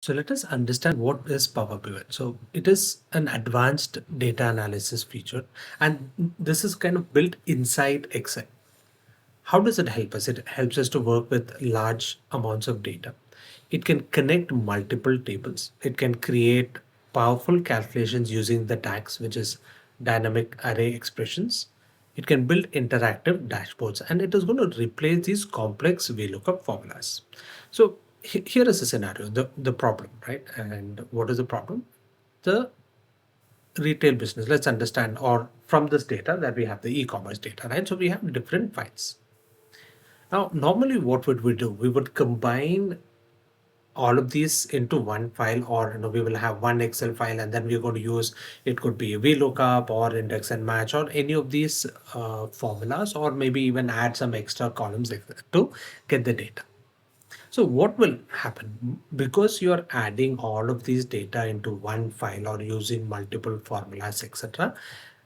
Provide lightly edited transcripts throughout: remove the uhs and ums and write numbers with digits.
So let us understand what is Power Pivot. So it is an advanced data analysis feature, and this is kind of built inside Excel. How does it help us? It helps us to work with large amounts of data. It can connect multiple tables. It can create powerful calculations using the DAX, which is dynamic array expressions. It can build interactive dashboards, and it is going to replace these complex VLOOKUP formulas. So here is a scenario, the problem, right? And what is the problem? The retail business. Let's understand, or from this data that we have the e-commerce data, right? So we have different files. Now, normally what would we do? We would combine all of these into one file, or we will have one Excel file, and then we're going to use, it could be a VLOOKUP or index and match or any of these formulas, or maybe even add some extra columns to get the data. So what will happen, because you're adding all of these data into one file or using multiple formulas, etc.,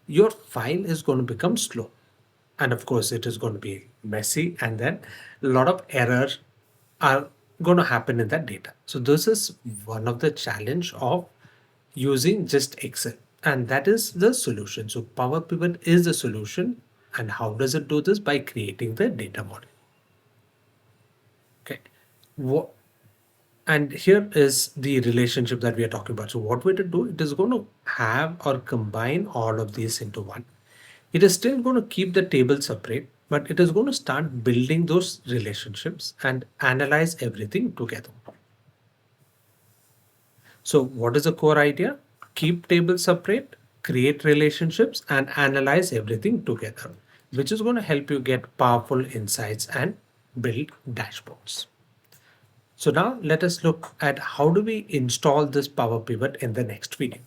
your file is going to become slow, and of course it is going to be messy, and then a lot of errors are going to happen in that data. So this is one of the challenge of using just Excel, and that is the solution. So Power Pivot is the solution. And how does it do this? By creating the data model. Okay. What, and here is the relationship that we are talking about. So what we to do, it is going to have or combine all of these into one. It is still going to keep the table separate, but it is going to start building those relationships and analyze everything together. So what is the core idea? Keep tables separate, create relationships, and analyze everything together, which is going to help you get powerful insights and build dashboards. So now let us look at how do we install this Power Pivot in the next video.